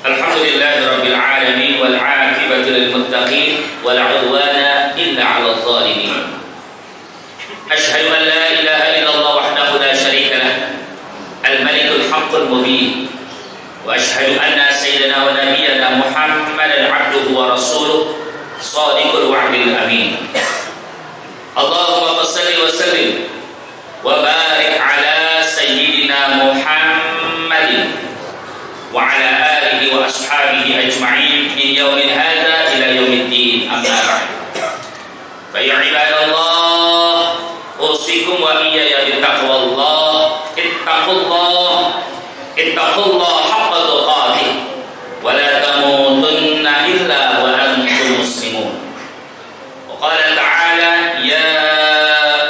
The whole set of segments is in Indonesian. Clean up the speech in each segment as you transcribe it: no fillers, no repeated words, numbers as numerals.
Alhamdulillah Rabbil Alamin wal aqibatu lil muttaqin wal udwana illa 'alal zalimin. Asyhadu an la ilaha illallah wahdahu la syarika lah, al-malikul haqqul mubin. Wa asyhadu anna sayyidana wa nabiyyana Muhammadan 'abduhu wa rasuluh shadiqul wa'dil amin. Allahumma shalli wa sallim wa barik ala sayyidina Muhammadin wa ala alihi wa ashabihi ajma'in min yaumin hadza ila yaumiddin, amma ba'd. Fa ya ibadallah, usikum wa iyaya bittaqwallah. Ittaqullah haqqa tuqatih wa la tamutunna illa wa antum muslimun. Wa qala ta'ala ya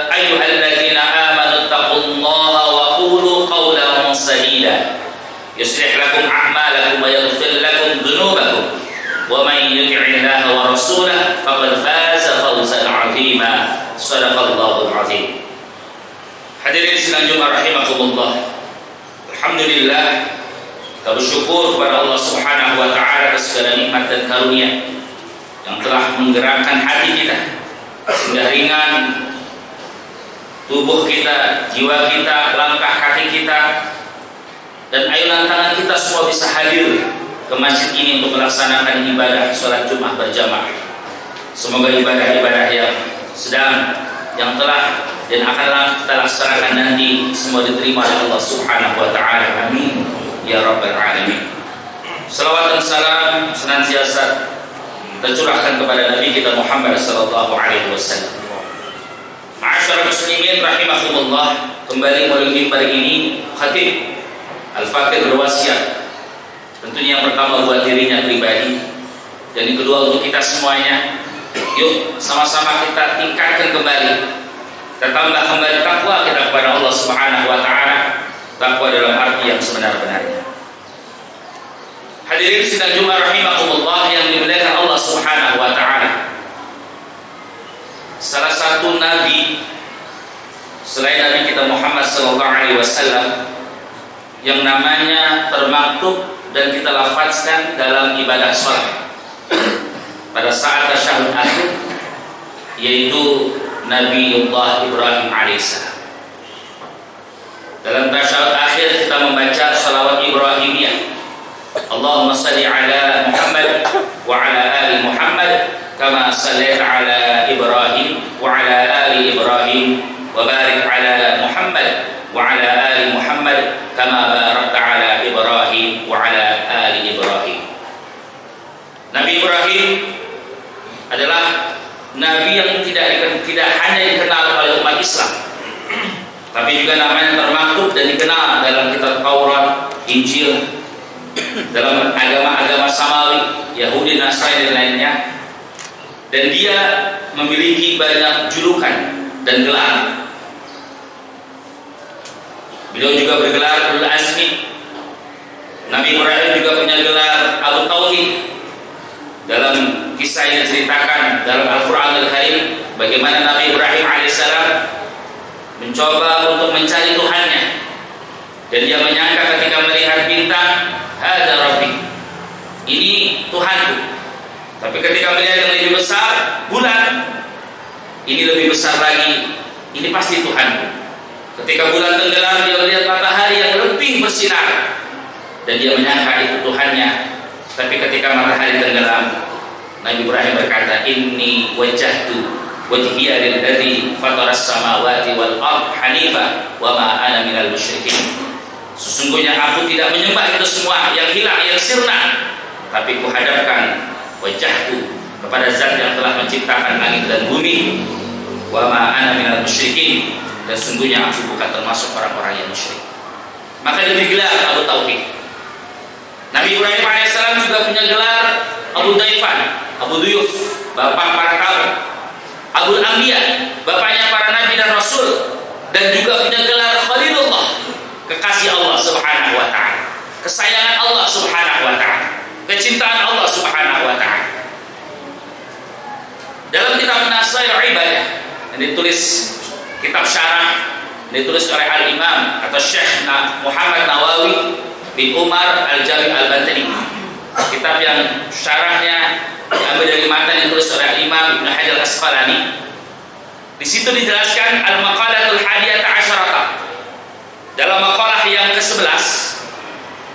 ayyuhalladzina amanu ittaqullaha wa qulu qawlan sadida yuslih lakum a'malakum wa yaghfir lakum dhunubakum wa man yuti'illaha wa rasulahu faqad faza fawzan 'azima. Shadaqallahul 'azim. Hadirin sidang Jumat rahimakumullah. Alhamdulillah, kita bersyukur kepada Allah Subhanahu wa taala atas segala nikmat dan karunia yang telah menggerakkan hati kita sehingga ringan tubuh kita, jiwa kita, langkah kaki kita, dan ayunan tangan kita semua bisa hadir ke masjid ini untuk melaksanakan ibadah sholat Jumat berjamaah. Semoga ibadah-ibadah yang sedang, yang telah dan akan kita laksanakan nanti semua diterima oleh Allah Subhanahu wa taala. Amin ya rabbal alamin. Salawat dan salam senantiasa tercurahkan kepada Nabi kita Muhammad sallallahu alaihi wasallam. Ma'asyiral muslimin rahimakumullah, kembali melalui mimbar ini khatib Al-Fakir berwasiat, tentunya yang pertama buat dirinya pribadi dan yang kedua untuk kita semuanya. Yuk sama-sama kita tingkatkan kembali, kita tambah kembali takwa kita kepada Allah Subhanahu wa taala, takwa dalam arti yang sebenar-benarnya. Hadirin sidang Jumat rahimakumullah yang dimuliakan Allah Subhanahu wa taala. Salah satu nabi selain Nabi kita Muhammad sallallahu alaihi wasallam yang namanya termaktub dan kita lafazkan dalam ibadah salat pada saat tasyahud akhir, yaitu Nabiullah Ibrahim alaihissalam. Dalam tasyahud akhir kita membaca salawat Ibrahimiyah, Allahumma salli ala Muhammad wa ala ali Muhammad kama sallaita ala Ibrahim wa ala ali Ibrahim wa barik ala Muhammad wa ala ali Muhammad kama barakta ala Ibrahim wa ala ali Ibrahim. Nabi Ibrahim adalah nabi yang tidak hanya dikenal oleh umat Islam, tapi juga namanya termaktub dan dikenal dalam kitab Taurat, Injil, dalam agama-agama samawi, Yahudi, Nasrani dan lainnya. Dan dia memiliki banyak julukan dan gelar. Beliau juga bergelar Ulul Azmi. Nabi Ibrahim juga punya gelar Abu Tauhid. Dalam kisah yang diceritakan dalam Al-Quran Al-Karim, bagaimana Nabi Ibrahim alaihissalam mencoba untuk mencari Tuhannya, dan dia menyangka ketika melihat bintang, hadza Rabbi, ini Tuhanku. Tapi ketika melihat yang lebih besar, bulan, ini lebih besar lagi, ini pasti Tuhanku. Ketika bulan tenggelam, dia melihat matahari yang lebih bersinar, dan dia menyangka itu Tuhannya. Tapi ketika matahari tenggelam, Nabi Ibrahim berkata, inni wajjahtu wajhiya lilladzi fataras samawati wal ardh hanifa wa ma ana minal musyrikin. Sesungguhnya aku tidak menyembah itu semua yang hilang, yang sirna, tapi kuhadapkan wajahku kepada zat yang telah menciptakan langit dan bumi. Wa ma ana minal musyrikin, dan sesungguhnya aku bukan termasuk orang-orang yang musyrik. Maka dia digelar Abu Tauhid. Nabi Ibrahim alaihissalam juga punya gelar Abu Daifan, Abu Duyuf, bapak para tamu, Abu Anbiya, bapaknya para nabi dan rasul, dan juga punya gelar Khalilullah, kekasih Allah Subhanahu wa taala, kesayangan Allah Subhanahu wa taala, kecintaan Allah Subhanahu wa taala. Dalam kitab Nasair Ibadah yang ditulis, kitab syarah ditulis oleh Al-Imam atau Syekh Muhammad Nawawi, bin Umar Al-Jami Al-Bantani, kitab yang syarahnya diambil dari matan yang ditulis oleh Imam Ibnu Hajar Al-Asqalani. Di situ dijelaskan al-maqalatul hadiyata asyarata. Dalam maqalah yang ke-11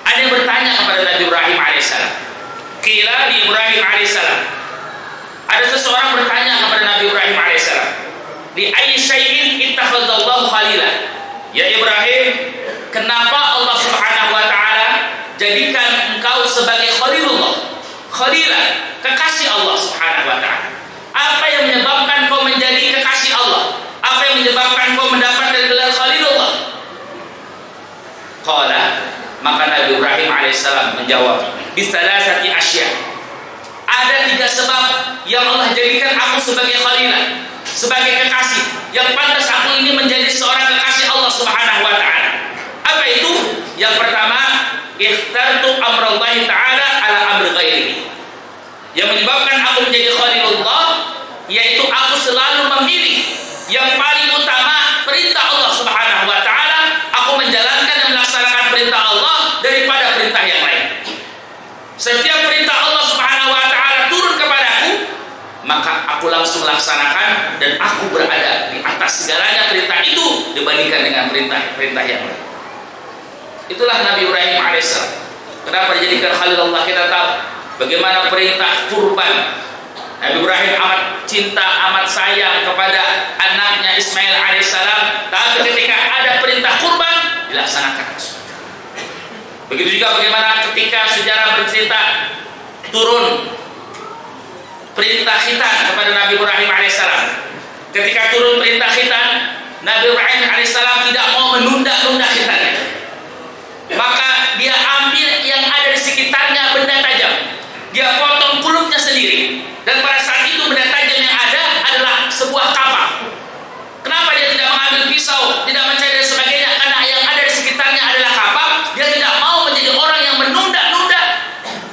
ada yang bertanya kepada Nabi Ibrahim alaihissalam. Qila li Ibrahim alaihissalam, ada seseorang bertanya kepada Nabi Ibrahim alaihissalam, li ayyi syai'in ittakhadallahu khalila. Ya Ibrahim, kenapa Allah Subhanahu wa taala jadikan engkau sebagai khalilullah? Khalila, kekasih Allah Subhanahu wa taala. Apa yang menyebabkan kau menjadi kekasih Allah? Apa yang menyebabkan kau mendapatkan gelar khalilullah? Qala, maka Nabi Ibrahim alaihissalam menjawab, bisalasati asya. Ada 3 sebab yang Allah jadikan aku sebagai khalilah, sebagai kekasih, yang pantas aku ini menjadi seorang kekasih Allah Subhanahu wa taala. Apa itu? Yang pertama, ikhtartu amrallahi ta'ala ala amri ghairihi. Yang menyebabkan aku menjadi khalilullah, yaitu aku selalu memilih yang paling utama perintah Allah Subhanahu wa taala. Aku menjalankan dan melaksanakan perintah Allah daripada perintah yang lain. Setiap perintah Allah Subhanahu wa taala turun kepadaku, maka aku langsung laksanakan dan aku berada di atas segalanya perintah itu dibandingkan dengan perintah yang lain. Itulah Nabi Ibrahim alaihissalam. Kenapa dijadikan khalilullah? Kita tahu bagaimana perintah kurban. Nabi Ibrahim amat cinta, amat sayang kepada anaknya Ismail alaihissalam, tapi ketika ada perintah kurban dilaksanakan. Begitu juga bagaimana ketika sejarah bercerita turun perintah khitan kepada Nabi Ibrahim alaihissalam. Ketika turun perintah khitan, Nabi Ibrahim alaihissalam tidak mau menunda-nunda khitannya. Maka dia ambil yang ada di sekitarnya benda tajam, dia potong kulitnya sendiri, dan pada saat itu benda tajam yang ada adalah sebuah kapak. Kenapa dia tidak mengambil pisau, tidak mencari dan sebagainya? Karena yang ada di sekitarnya adalah kapak. Dia tidak mau menjadi orang yang menunda-nunda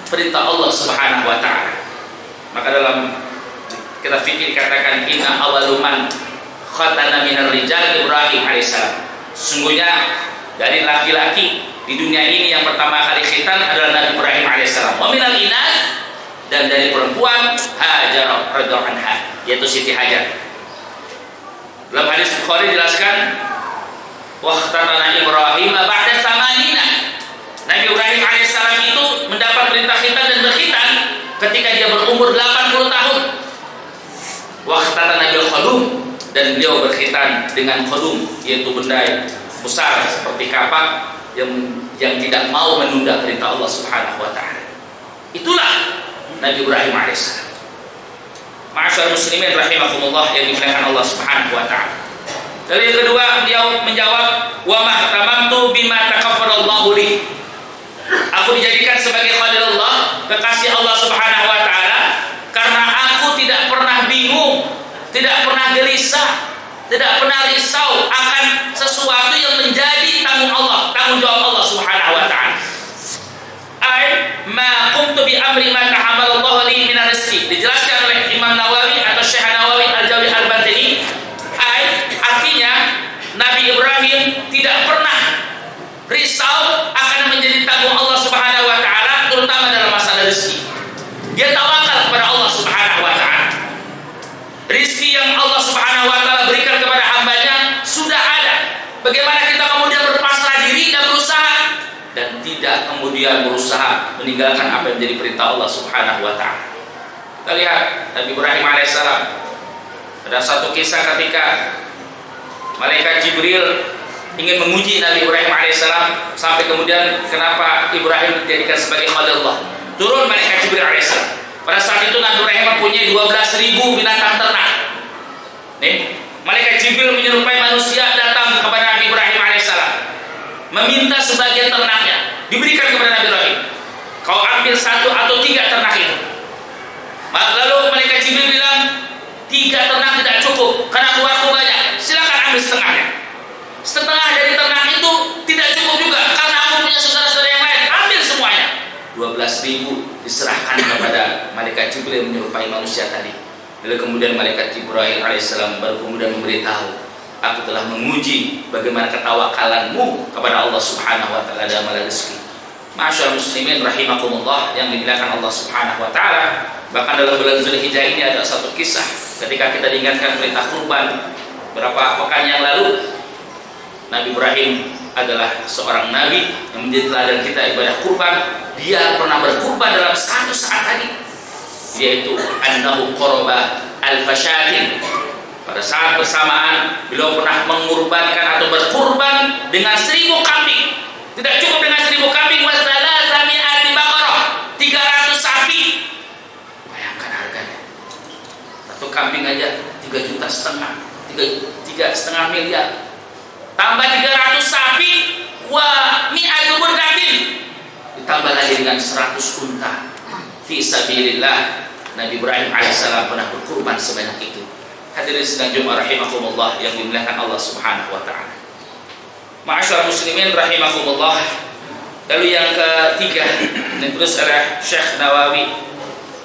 perintah Allah Subhanahu wa taala. Maka dalam kita fikir katakan inna awaluman khatana minar rijal Ibrahim alaihissalam. Sungguhnya dari laki-laki di dunia ini yang pertama kali khitan adalah Nabi Ibrahim alaihissalam. Wa minal inas, dan dari perempuan Hajar radhiyallahu anha, yaitu Siti Hajar. Dalam hadis Bukhari dijelaskan waqtana Ibrahim ba'da samanina. Nabi Ibrahim alaihissalam itu mendapat perintah khitan dan berkhitan ketika dia berumur 80 tahun. Waqtana Nabil khadum, dan beliau berkhitan dengan khadum, yaitu benda besar seperti kapak yang tidak mau menunda perintah Allah Subhanahu wa taala. Itulah Nabi Ibrahim alaihissalam. Ma'asyar muslimin rahimakumullah yang dimuliakan Allah Subhanahu wa taala. Lalu yang kedua, beliau menjawab, wa mahtamamtu bima takaffarallahu li. Aku dijadikan sebagai khalilullah, kekasih Allah Subhanahu wa taala, karena aku tidak pernah bingung, tidak pernah gelisah, tidak pernah risau akan sesuatu yang menjadi tanggung jawab Allah Subhanahu wa taala. Ma qumtu bi amri ma tahammalallahu li min rizqi. Dijelaskan oleh Imam Nawawi atau Syekh Nawawi Al-Jami Al-Bantani. Artinya Nabi Ibrahim tidak pernah risau akan menjadi tanggung Allah Subhanahu wa taala, terutama dalam masalah rezeki. Dia tawakal kepada Allah Subhanahu wa taala. Rezeki yang Allah Subhanahu wa taala berikan kepada hambanya sudah ada. Bagaimana kita kemudian berpasrah diri dan berusaha, dan tidak kemudian berusaha meninggalkan apa yang menjadi perintah Allah Subhanahu wa taala. Kita lihat Nabi Ibrahim alaihissalam. Ada satu kisah ketika malaikat Jibril ingin menguji Nabi Ibrahim alaihissalam, sampai kemudian kenapa Ibrahim dijadikan sebagai khalilullah. Turun malaikat Jibril alaihissalam. Pada saat itu Nabi Ibrahim mempunyai 12.000 binatang ternak. Nih, malaikat Jibril menyerupai manusia datang kepada Nabi Ibrahim alaihissalam, meminta sebagian ternaknya diberikan kepada Nabi Ibrahim. Kau ambil 1 atau 3 ternak itu. Lalu malaikat Jibril bilang, 3 ternak tidak cukup karena keluarku banyak. Silakan ambil setengahnya. Setengah dari ternak itu tidak cukup juga karena aku punya saudara-saudara yang lain. Ambil semuanya. 12.000 diserahkan kepada malaikat Jibril yang menyerupai manusia tadi. Lalu kemudian malaikat Jibril alaihissalam baru kemudian memberitahu, aku telah menguji bagaimana ketawakalanmu kepada Allah Subhanahu wa taala dalam rezeki. Ma'asyarul muslimin rahimakumullah yang dimuliakan Allah Subhanahu wa taala. Bahkan dalam bulan Zulhijjah ini ada satu kisah ketika kita diingatkan perintah kurban beberapa pekan yang lalu. Nabi Ibrahim adalah seorang nabi yang menjadi teladan kita ibadah kurban. Dia pernah berkurban dalam satu saat tadi, yaitu annahu qaraba al-fashatin. Pada saat bersamaan beliau pernah mengurbankan atau berkurban dengan 1000 kambing. Tidak cukup dengan 1000 kambing, wasalasami al-baqarah, 300 sapi. Bayangkan harganya. Satu kambing aja 3,5 juta, 3,5 miliar. Tambah 300 sapi, wa mi'atu burdatin. Ditambah lagi dengan 100 unta. Fi sabilillah. Nabi Ibrahim alaihissalam pernah berkurban sebanyak itu. Hadirin sidang Jumat rahimakumullah yang dimuliakan Allah Subhanahu wa taala. Ma'asyarul muslimin rahimakumullah. Lalu yang ketiga ditulis oleh Syekh Nawawi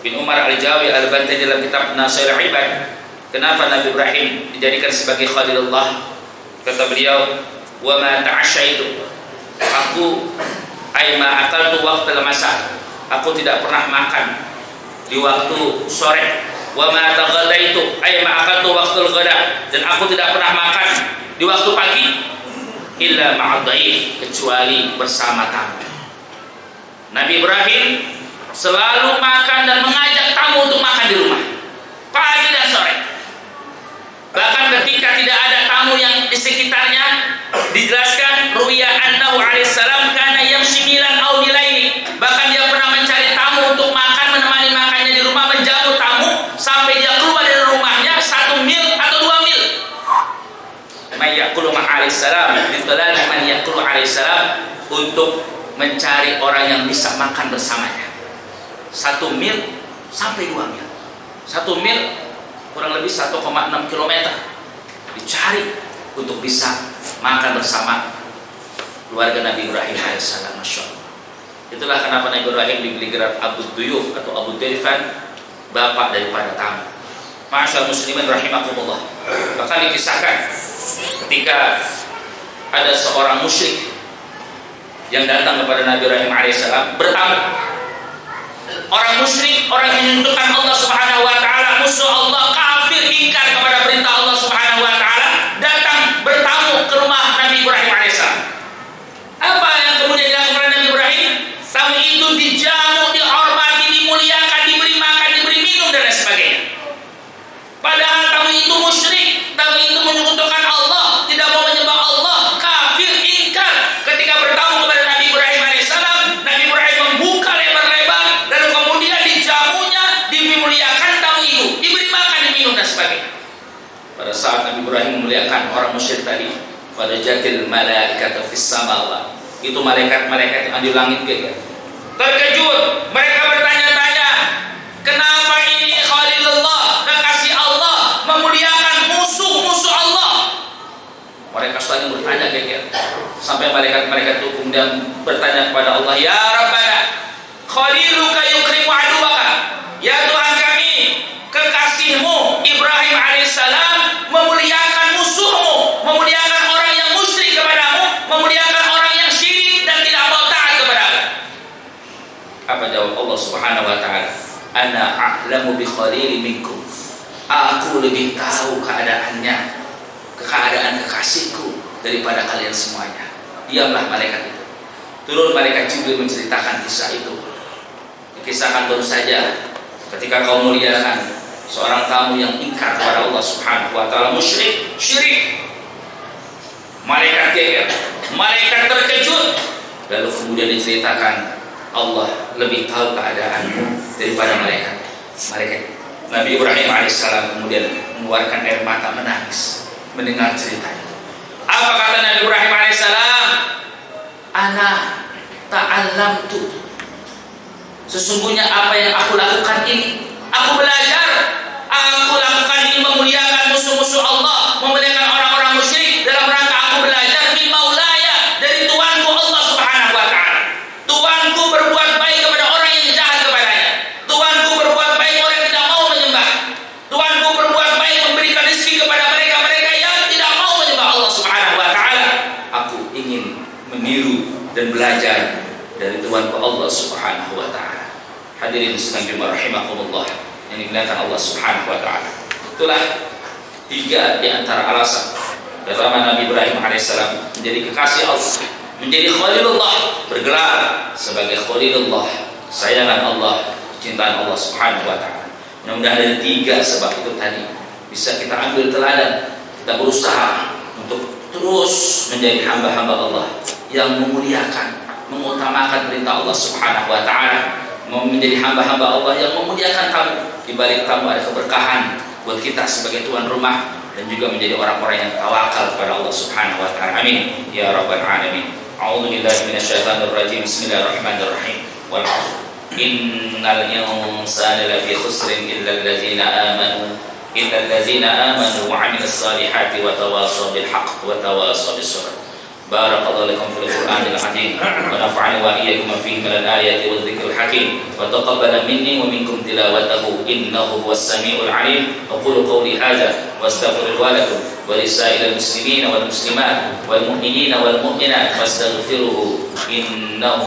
bin Umar Al-Jawi Al-Banti dalam kitab Nasairul Ibad. Kenapa Nabi Ibrahim dijadikan sebagai Khalilullah? Kata beliau, "Wa ma ta'ashaitu." Aku ma akaltu waqtal masa. Aku tidak pernah makan di waktu sore. Wa ma taghadaitu ma akaltu waqtal ghada. Dan aku tidak pernah makan di waktu pagi illa ma'adhaif, kecuali bersama tamu. Nabi Ibrahim selalu makan dan mengajak tamu untuk makan di rumah pagi dan sore. Bahkan ketika tidak ada tamu yang di sekitarnya, dijelaskan ruwiya annahu alaihissalam kana yamshi milan aw milaini. Bahkan dia pernah mencari tamu untuk makan, menemani makannya di rumah, menjamu tamu sampai dia keluar dari rumahnya 1 mil atau 2 mil. Man yaqulu ma'alaihissalam, ditelan man yaqulu alaihissalam, untuk mencari orang yang bisa makan bersamanya. 1 mil sampai 2 mil. 1 mil kurang lebih 1,6 km dicari untuk bisa makan bersama keluarga Nabi Ibrahim alaihissalam. Masya Allah. Itulah kenapa Nabi Ibrahim diberi gelar Abu Duyuf atau Abu Dirfan, bapak daripada tamu. Ma'asyarul muslimin rahimakumullah. Bahkan dikisahkan ketika ada seorang musyrik yang datang kepada Nabi Ibrahim alaihissalam bertamu. Orang musyrik, orang yang menunjukkan Allah Subhanahu wa taala, musuh Allah, kafir, ingkar kepada perintah Allah Subhanahu wa taala, datang bertamu ke rumah Nabi Ibrahim alaihissalam. Apa yang kemudian dilakukan oleh Nabi Ibrahim? Tamu itu dijamu, dihormati, dimuliakan, diberi makan, diberi minum dan lain sebagainya. Padahal tamu itu musyrik, tamu itu menyekutukan Allah, tidak mau menyembah Allah, kafir, ingkar. Ketika bertamu kepada Nabi Ibrahim alaihissalam, Nabi Ibrahim membuka lebar-lebar, lalu kemudian dijamunya, dimuliakan tamu itu, diberi makan, diminum dan sebagainya. Pada saat Nabi Ibrahim memuliakan orang musyrik tadi, pada jatil malaikatu fis samawat, itu malaikat-malaikat yang di langit terkejut. Mereka bertanya-tanya, kenapa ini Khalilullah, kekasih Allah, memuliakan musuh-musuh Allah? Mereka saling bertanya sampai malaikat-malaikat itu kemudian bertanya kepada Allah, ya Rabbana, Khaliluka yukrimu aduwaka. Ya Tuhan kami, kekasihmu Ibrahim alaihissalam memuliakan musuhmu, memuliakan orang yang musyrik kepadamu, memuliakan orang yang syirik dan tidak mau taat kepadamu. Apa jawab Allah Subhanahu wa taala? Ana a'lamu bi khalili minkum. Aku lebih tahu keadaan kekasihku daripada kalian semuanya. Diamlah malaikat itu. Turun malaikat Jibril menceritakan kisah itu. Dikisahkan baru saja ketika kau muliakan seorang tamu yang ingkar kepada Allah Subhanahu wa taala, musyrik, syirik. Malaikat geger, malaikat terkejut. Lalu kemudian diceritakan Allah lebih tahu keadaanmu daripada malaikat. Nabi Ibrahim alaihissalam kemudian mengeluarkan air mata, menangis mendengar cerita itu. Apa kata Nabi Ibrahim alaihissalam? Ana ta'allamtu. Sesungguhnya apa yang aku lakukan ini, aku belajar. Aku lakukan ini memuliakan musuh-musuh Allah, memuliakan orang-orang musyrik, dalam rangka aku belajar min maulaya, dari Tuanku Allah Subhanahu wa taala. Tuanku berbuat baik kepada orang yang jahat kepadanya. Tuanku berbuat baik orang yang tidak mau menyembah. Tuanku berbuat baik memberikan rezeki kepada mereka-mereka yang tidak mau menyembah Allah Subhanahu wa taala. Aku ingin meniru dan belajar dari Tuhan Allah Subhanahu wa taala. Hadirin sekalian rahimakumullah yang dimuliakan Allah Subhanahu wa taala. Itulah 3 di antara alasan pertama Nabi Ibrahim alaihissalam menjadi kekasih Allah, menjadi Khalilullah, bergelar sebagai Khalilullah, kesayangan Allah, kecintaan Allah Subhanahu wa taala. Mudah-mudahan dari 3 sebab itu tadi bisa kita ambil teladan, kita berusaha untuk terus menjadi hamba-hamba Allah yang memuliakan, mengutamakan perintah Allah Subhanahu wa taala, menjadi hamba-hamba Allah yang memuliakan tamu. Di balik tamu ada keberkahan buat kita sebagai tuan rumah, dan juga menjadi orang-orang yang tawakal kepada Allah Subhanahu wa taala. Amin ya rabbal alamin. A'udzu billahi minasyaitonir rajim. Bismillahirrahmanirrahim. Wal 'asr. Innal insana lafi khusrin illa allazina amanu wa 'amilus salihati wa tawassaw bil haqq wa tawassaw bis sabr. Barakallahu lakum fil Qur'anil azim wa nafa'ani wa iyyakum fihi minal ayati wadh dhikril hakim wa taqabbala minni wa minkum tilawatahu innahu huwas samiul 'alim. Aqulu qawli hadza wa astaghfirullaha lakum wa lisa'ilil muslimina wal muslimat wal mu'minina wal mu'minat fastaghfiruhu innahu